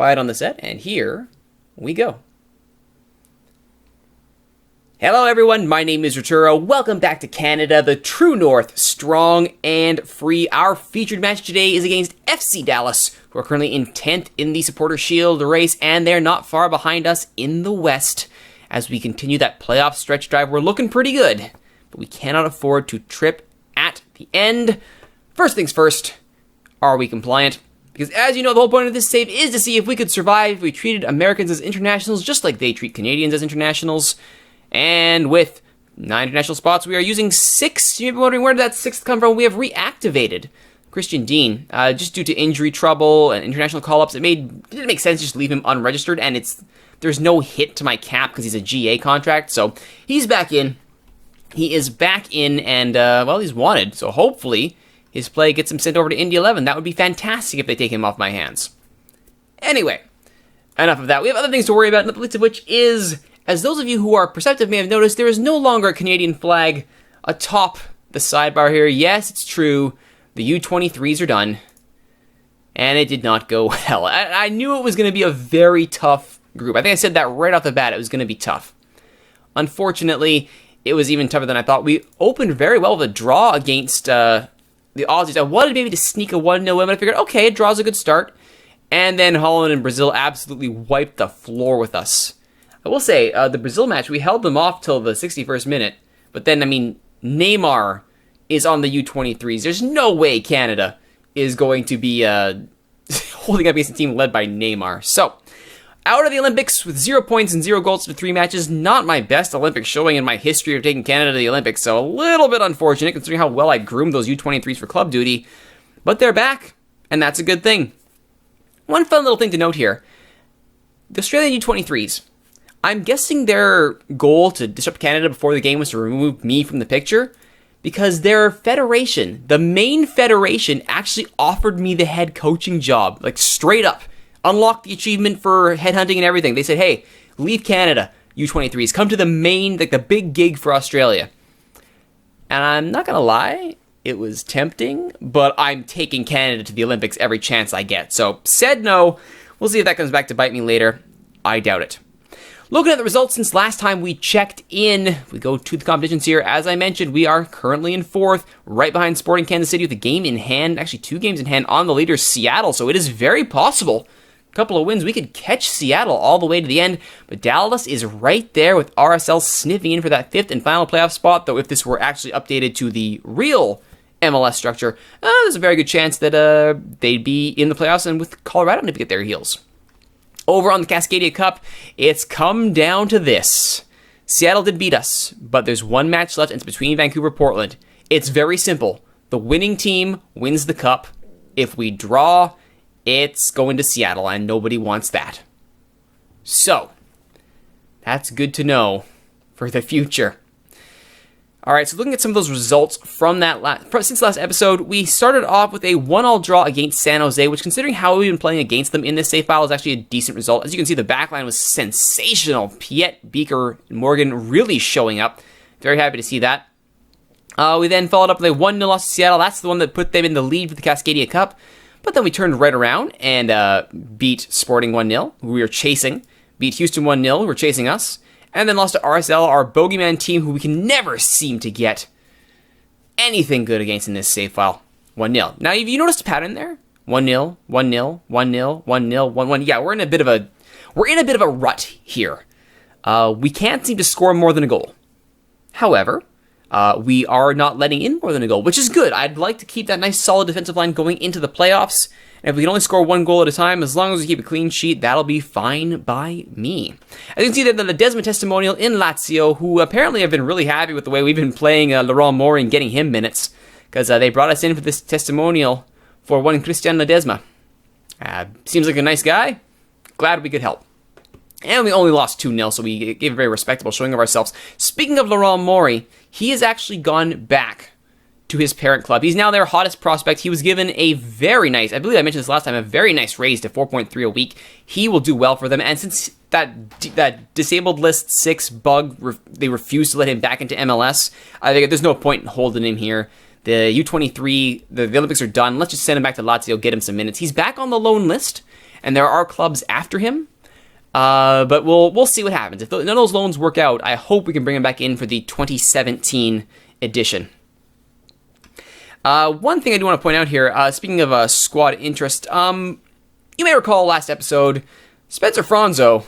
quiet on the set, and here we go. Hello everyone, my name is Rituro. Welcome back to Canada, the true north, strong and free. Our featured match today is against FC Dallas, who are currently in 10th in the Supporter Shield race, and they're not far behind us in the West. As we continue that playoff stretch drive, we're looking pretty good, but we cannot afford to trip at the end. First things first, are we compliant? Because as you know, the whole point of this save is to see if we could survive if we treated Americans as internationals just like they treat Canadians as internationals. And with 9 international spots, we are using 6. You may be wondering, where did that 6th come from? We have reactivated Christian Dean, just due to injury trouble and international call-ups. It didn't make sense to just leave him unregistered, and there's no hit to my cap because he's a GA contract. So he's back in. He is back in, and, well, he's wanted. So hopefully his play gets him sent over to Indy 11. That would be fantastic if they take him off my hands. Anyway, enough of that. We have other things to worry about, not the least of which is, as those of you who are perceptive may have noticed, there is no longer a Canadian flag atop the sidebar here. Yes, it's true. The U23s are done. And it did not go well. I knew it was going to be a very tough group. I think I said that right off the bat. It was going to be tough. Unfortunately, it was even tougher than I thought. We opened very well with a draw against the Aussies. I wanted maybe to sneak a 1-0 win, but I figured, okay, a draw's a good start. And then Holland and Brazil absolutely wiped the floor with us. I will say, the Brazil match, we held them off till the 61st minute. But then, Neymar is on the U23s. There's no way Canada is going to be holding up against a team led by Neymar. So, out of the Olympics with 0 points and 0 goals for 3 matches. Not my best Olympic showing in my history of taking Canada to the Olympics. So, a little bit unfortunate considering how well I groomed those U23s for club duty. But they're back, and that's a good thing. One fun little thing to note here. The Australian U23s. I'm guessing their goal to disrupt Canada before the game was to remove me from the picture, because their federation, the main federation, actually offered me the head coaching job, like straight up. Unlocked the achievement for headhunting and everything. They said, hey, leave Canada, U23s, come to the main, like the big gig for Australia. And I'm not gonna lie, it was tempting, but I'm taking Canada to the Olympics every chance I get. So, said no. We'll see if that comes back to bite me later. I doubt it. Looking at the results since last time we checked in, we go to the competitions here. As I mentioned, we are currently in 4th, right behind Sporting Kansas City with a game in hand, actually 2 games in hand on the leader, Seattle. So it is very possible, a couple of wins, we could catch Seattle all the way to the end. But Dallas is right there with RSL sniffing in for that 5th and final playoff spot, though if this were actually updated to the real MLS structure, there's a very good chance that they'd be in the playoffs and with Colorado to get their heels. Over on the Cascadia Cup, it's come down to this. Seattle did beat us, but there's 1 match left, and it's between Vancouver and Portland. It's very simple. The winning team wins the cup. If we draw, it's going to Seattle, and nobody wants that. So, that's good to know for the future. Alright, so looking at some of those results from that since last episode, we started off with a 1-1 draw against San Jose, which, considering how we've been playing against them in this save file, is actually a decent result. As you can see, the backline was sensational. Piet, Beaker, and Morgan really showing up. Very happy to see that. We then followed up with a 1-0 loss to Seattle. That's the one that put them in the lead for the Cascadia Cup. But then we turned right around and beat Sporting 1-0, who we were chasing. Beat Houston 1-0, who were chasing us. And then lost to RSL, our bogeyman team, who we can never seem to get anything good against in this save file. 1-0. Now, have you noticed a pattern there? 1-0, 1-0, 1-0, 1-0, 1-1. Yeah, we're in a bit of a rut here. We can't seem to score more than a goal. However, we are not letting in more than a goal, which is good. I'd like to keep that nice solid defensive line going into the playoffs. And if we can only score 1 goal at a time, as long as we keep a clean sheet, that'll be fine by me. As you can see that the Ledesma testimonial in Lazio, who apparently have been really happy with the way we've been playing Laurent Maury and getting him minutes, because they brought us in for this testimonial for one Christian Ledesma. Seems like a nice guy. Glad we could help. And we only lost 2-0, so we gave a very respectable showing of ourselves. Speaking of Laurent Maury, he has actually gone back to his parent club. He's now their hottest prospect. He was given a very nice, I believe I mentioned this last time, a very nice raise to 4.3 a week. He will do well for them. And since that disabled list 6 bug, they refused to let him back into MLS, I think there's no point in holding him here. The U23, the Olympics are done. Let's just send him back to Lazio, get him some minutes. He's back on the loan list. and there are clubs after him. But we'll see what happens. If none of those loans work out, I hope we can bring him back in for the 2017 edition. One thing I do want to point out here, speaking of squad interest, you may recall last episode, Spencer Franzo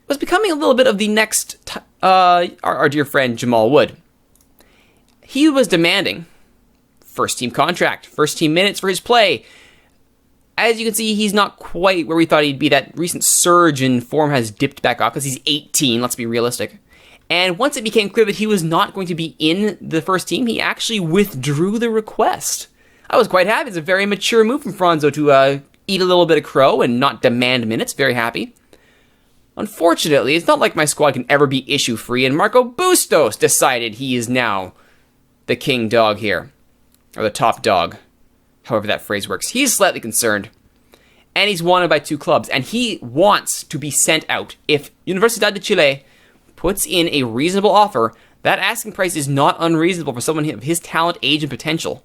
was becoming a little bit of the next, our dear friend Jamal Wood. He was demanding first team contract, first team minutes for his play. As you can see, he's not quite where we thought he'd be. That recent surge in form has dipped back off because he's 18, let's be realistic. And once it became clear that he was not going to be in the first team, he actually withdrew the request. I was quite happy. It's a very mature move from Franzo to eat a little bit of crow and not demand minutes. Very happy. Unfortunately, it's not like my squad can ever be issue-free, and Marco Bustos decided he is now the king dog here. Or the top dog. However that phrase works. He's slightly concerned. And he's wanted by 2 clubs. And he wants to be sent out. If Universidad de Chile puts in a reasonable offer, that asking price is not unreasonable for someone of his talent, age, and potential.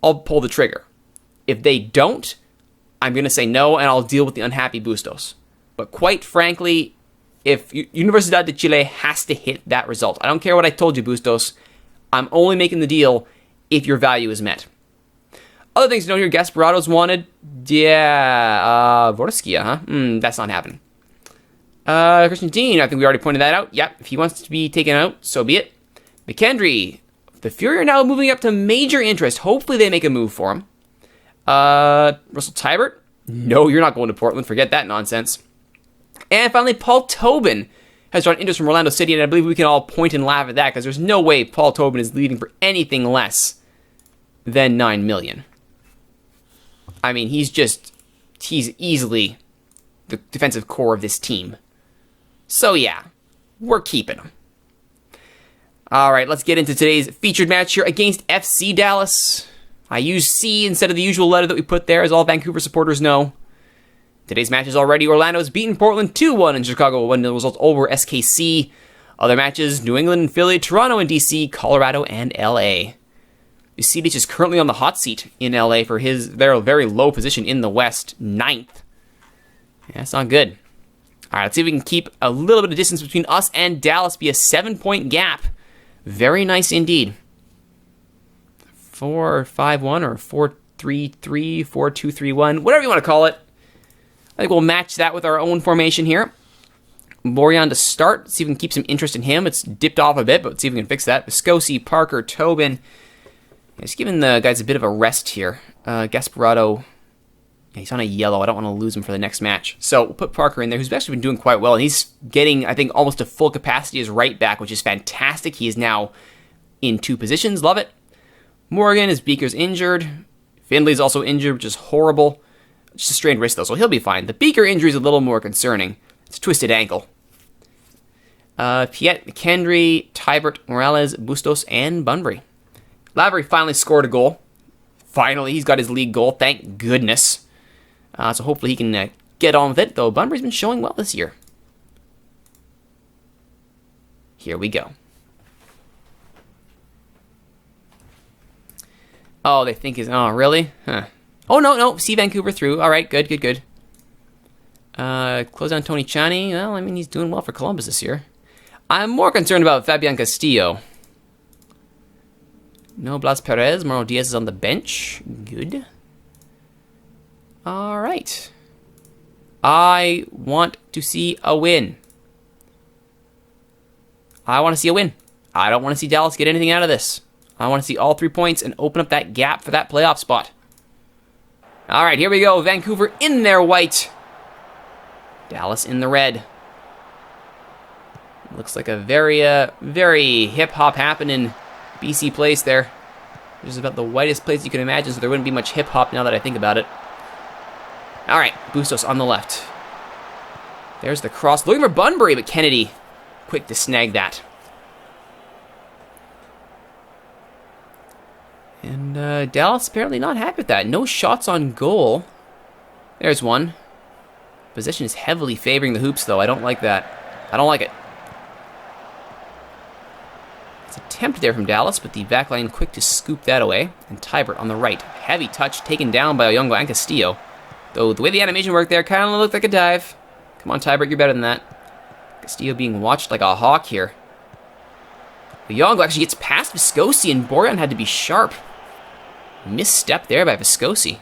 I'll pull the trigger. If they don't, I'm going to say no, and I'll deal with the unhappy Bustos. But quite frankly, if Universidad de Chile has to hit that result, I don't care what I told you, Bustos. I'm only making the deal if your value is met. Other things to note here, Gasparado's wanted. Yeah, Vorskia, huh? That's not happening. Christian Dean, I think we already pointed that out. Yep, if he wants to be taken out, so be it. McKendry, the Fury are now moving up to major interest. Hopefully they make a move for him. Russell Tybert, no, you're not going to Portland. Forget that nonsense. And finally, Paul Tobin has drawn interest from Orlando City, and I believe we can all point and laugh at that because there's no way Paul Tobin is leaving for anything less than $9 million. I mean, he's easily the defensive core of this team. So yeah, we're keeping him. All right, let's get into today's featured match here against FC Dallas. I use C instead of the usual letter that we put there, as all Vancouver supporters know. Today's match is already Orlando's beaten Portland 2-1 and Chicago 1-0 results over SKC. Other matches, New England and Philly, Toronto and DC, Colorado and LA. Ucidic is currently on the hot seat in LA for their very low position in the West, 9th. Yeah, that's not good. All right, let's see if we can keep a little bit of distance between us and Dallas, be a 7-point gap. Very nice indeed. 4-5-1 or 4-3-3, 4-2-3-1, whatever you want to call it. I think we'll match that with our own formation here. Borjan to start. See if we can keep some interest in him. It's dipped off a bit, but let's see if we can fix that. Viscosi, Parker, Tobin. Just giving the guys a bit of a rest here. Gasparado, he's on a yellow. I don't want to lose him for the next match. So we'll put Parker in there, who's actually been doing quite well. And he's getting, I think, almost to full capacity as right back, which is fantastic. He is now in 2 positions. Love it. Morgan, his Beaker's injured. Findley's also injured, which is horrible. Just a strained wrist, though, so he'll be fine. The Beaker injury is a little more concerning. It's a twisted ankle. Piet, McKendry, Tybert, Morales, Bustos, and Bunbury. Lavery finally scored a goal. Finally, he's got his league goal. Thank goodness. So hopefully he can get on with it, though Bunbury's been showing well this year. Here we go. Oh, they think oh, really? Huh. Oh, no. See Vancouver through. All right, good. Close on Tony Chani. Well, I mean, he's doing well for Columbus this year. I'm more concerned about Fabian Castillo. No Blas Perez. Mauro Diaz is on the bench. Good. All right. I want to see a win. I want to see a win. I don't want to see Dallas get anything out of this. I want to see all 3 points and open up that gap for that playoff spot. All right, here we go. Vancouver in their white. Dallas in the red. Looks like a very hip-hop happening BC place there. This is about the whitest place you can imagine, so there wouldn't be much hip-hop now that I think about it. All right, Bustos on the left. There's the cross. Looking for Bunbury, but Kennedy quick to snag that. And Dallas apparently not happy with that. No shots on goal. There's one. Possession is heavily favoring the hoops, though. I don't like that. I don't like it. It's a attempt there from Dallas, but the backline quick to scoop that away. And Tybert on the right. Heavy touch taken down by Oyongo and Castillo. Though the way the animation worked there kind of looked like a dive. Come on, Tybert, you're better than that. Castillo being watched like a hawk here. Oyongo actually gets past Viscosi, and Borjan had to be sharp. Misstep there by Viscosi.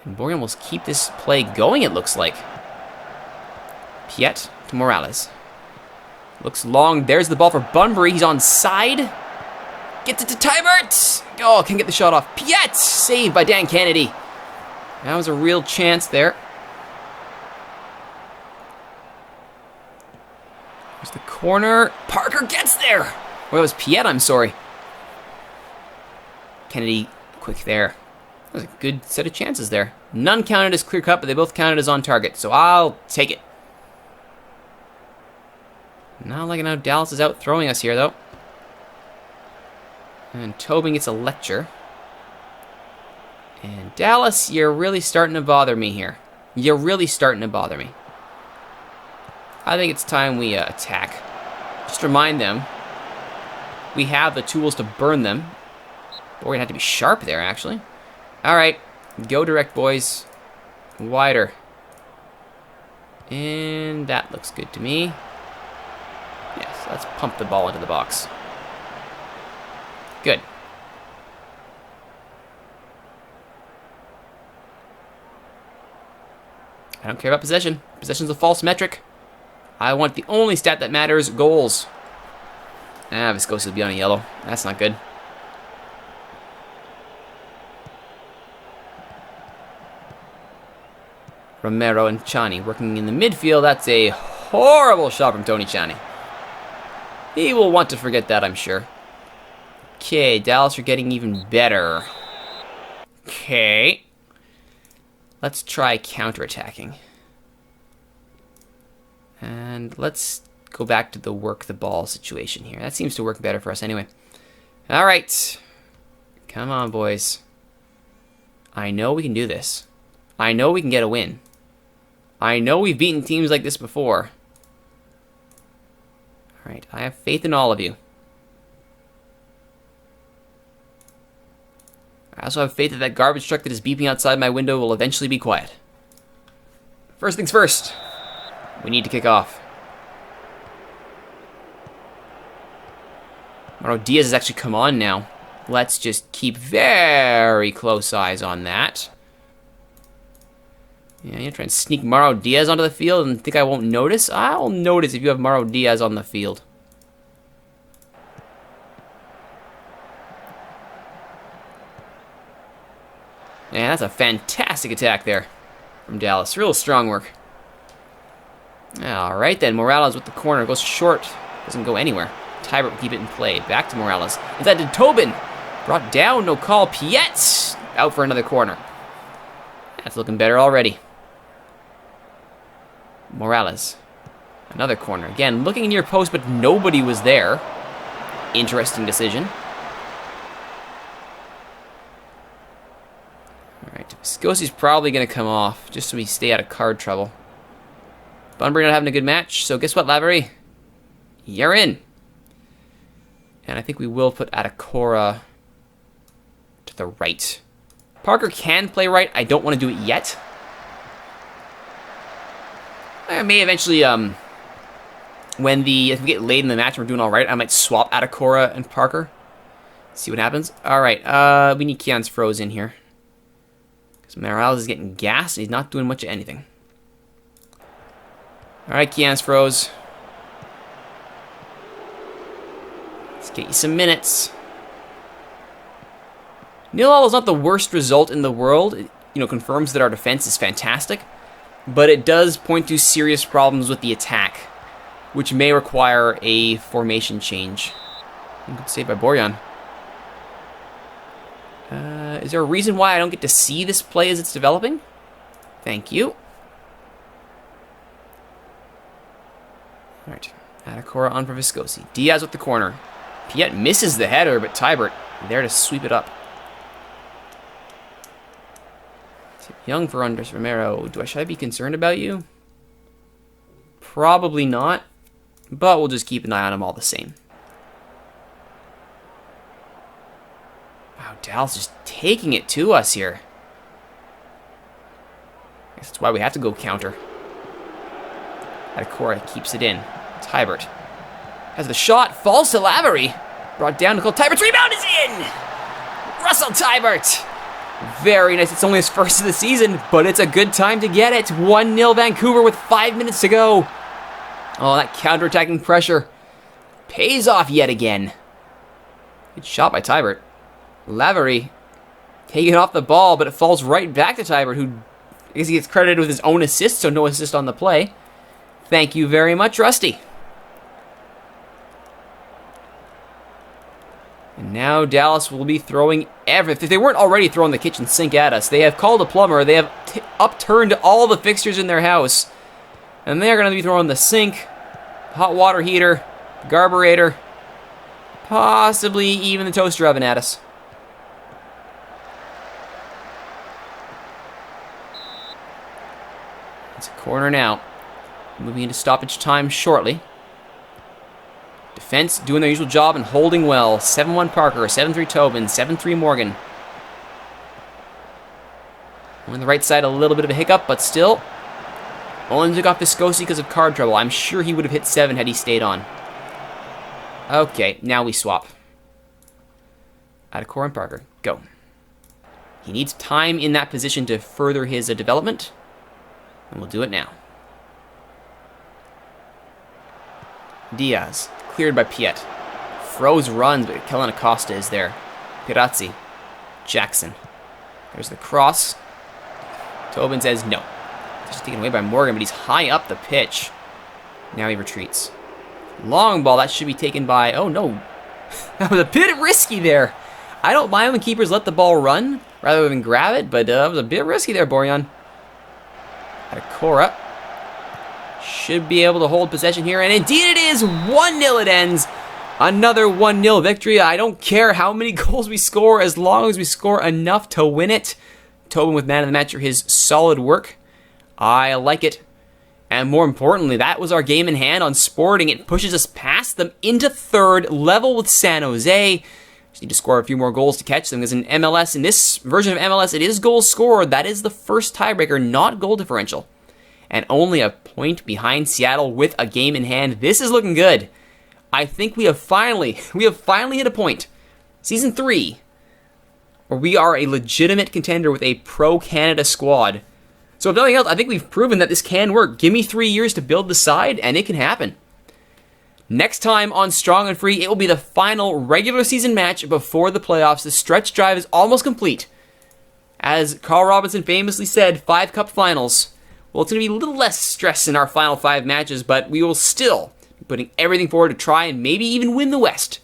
And Borjan will keep this play going, it looks like. Piet to Morales. Looks long. There's the ball for Bunbury. He's on side. Gets it to Tybert. Oh, can't get the shot off. Piet! Saved by Dan Kennedy. That was a real chance there. There's the corner. Parker gets there. Well, that was Piet, I'm sorry. Kennedy, quick there. That was a good set of chances there. None counted as clear cut, but they both counted as on target. So I'll take it. Not liking how Dallas is out throwing us here, though. And Tobin gets a lecture. And Dallas, you're really starting to bother me here. You're really starting to bother me. I think it's time we attack. Just remind them we have the tools to burn them. But we're going to have to be sharp there, actually. All right. Go direct, boys. Wider. And that looks good to me. Yes, let's pump the ball into the box. Good. I don't care about possession. Possession's a false metric. I want the only stat that matters, goals. Viscosi will be on a yellow. That's not good. Romero and Chani working in the midfield. That's a horrible shot from Tony Chani. He will want to forget that, I'm sure. Okay, Dallas are getting even better. Okay. Let's try counterattacking. And let's go back to the work the ball situation here. That seems to work better for us anyway. All right. Come on, boys. I know we can do this. I know we can get a win. I know we've beaten teams like this before. All right, I have faith in all of you. I also have faith that that garbage truck that is beeping outside my window will eventually be quiet. First things first, we need to kick off. Mauro Diaz has actually come on now. Let's just keep very close eyes on that. Yeah, you're trying to sneak Mauro Diaz onto the field and think I won't notice? I'll notice if you have Mauro Diaz on the field. Yeah, that's a fantastic attack there from Dallas. Real strong work. All right, then. Morales with the corner. Goes short. Doesn't go anywhere. Tybert will keep it in play. Back to Morales. Inside to Tobin. Brought down. No call. Piet out for another corner. That's looking better already. Morales. Another corner. Again, looking near post, but nobody was there. Interesting decision. Alright, Viscosi's probably going to come off, just so we stay out of card trouble. Bunbury not having a good match, so guess what, Lavery? You're in. And I think we will put Adekora to the right. Parker can play right. I don't want to do it yet. I may eventually, if we get late in the match and we're doing all right, I might swap Adekora and Parker. See what happens. All right, we need Keon's froze in here. Because Morales is getting gassed and he's not doing much of anything. All right, Keon's froze. Let's get you some minutes. 0-0 is not the worst result in the world. It, confirms that our defense is fantastic. But it does point to serious problems with the attack, which may require a formation change. Good save by Borjan. Is there a reason why I don't get to see this play as it's developing? Thank you. Alright, Adekora on for Viscosi. Diaz with the corner. Piet misses the header, but Tybert there to sweep it up. Young for Andres Romero. Should I be concerned about you? Probably not. but we'll just keep an eye on him all the same. Wow, Dallas just taking it to us here. I guess that's why we have to go counter. Rituro keeps it in. Tybert has the shot, falls to Lavery. Brought down to Nicole. Tybert's rebound is in! Russell Tybert! Very nice. It's only his first of the season, but it's a good time to get it. 1-0 Vancouver with 5 minutes to go. Oh, that counterattacking pressure pays off yet again. Good shot by Tybert. Lavery taking off the ball, but it falls right back to Tybert, who I guess he gets credited with his own assist, so no assist on the play. Thank you very much, Rusty. And now Dallas will be throwing everything. If they weren't already throwing the kitchen sink at us, they have called a plumber. They have upturned all the fixtures in their house. And they're going to be throwing the sink, hot water heater, garburator, possibly even the toaster oven at us. It's a corner now. Moving into stoppage time shortly. Defense doing their usual job and holding well. 7-1 Parker, 7-3 Tobin, 7-3 Morgan. On the right side, a little bit of a hiccup, but still. Only took off Viscosi because of card trouble. I'm sure he would have hit 7 had he stayed on. Okay, now we swap. Rituro and Parker, go. He needs time in that position to further his development, and we'll do it now. Diaz, cleared by Piet. Froze runs, but Kellen Acosta is there. Pirazzi. Jackson. There's the cross. Tobin says no. Just taken away by Morgan, but he's high up the pitch. Now he retreats. Long ball, that should be taken by... Oh, no. That was a bit risky there. I don't mind when keepers let the ball run rather than grab it, but that was a bit risky there, Borjan. Rituro. Should be able to hold possession here, and indeed it is. 1-0 it ends. Another 1-0 victory. I don't care how many goals we score as long as we score enough to win it. Tobin with man of the match for his solid work. I like it. And more importantly, that was our game in hand on Sporting. It pushes us past them into third, level with San Jose. Just need to score a few more goals to catch them, because in MLS, in this version of MLS, it is goals scored. That is the first tiebreaker, not goal differential. And only a point behind Seattle with a game in hand. This is looking good. I think we have finally hit a point, Season 3, where we are a legitimate contender with a pro-Canada squad. So if nothing else, I think we've proven that this can work. Give me 3 years to build the side, and it can happen. Next time on Strong and Free, it will be the final regular season match before the playoffs. The stretch drive is almost complete. As Carl Robinson famously said, 5 cup finals. Well, it's going to be a little less stress in our final 5 matches, but we will still be putting everything forward to try and maybe even win the West.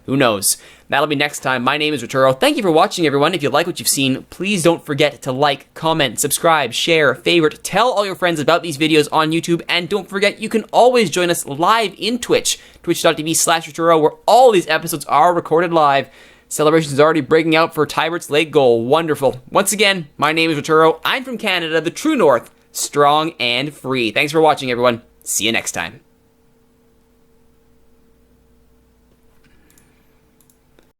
Who knows? That'll be next time. My name is Rituro. Thank you for watching, everyone. If you like what you've seen, please don't forget to like, comment, subscribe, share, favorite, tell all your friends about these videos on YouTube, and don't forget, you can always join us live in Twitch, twitch.tv/Rituro, where all these episodes are recorded live. Celebrations already breaking out for Tybert's late goal. Wonderful. Once again, my name is Rituro. I'm from Canada, the true north, strong and free. Thanks for watching, everyone. See you next time.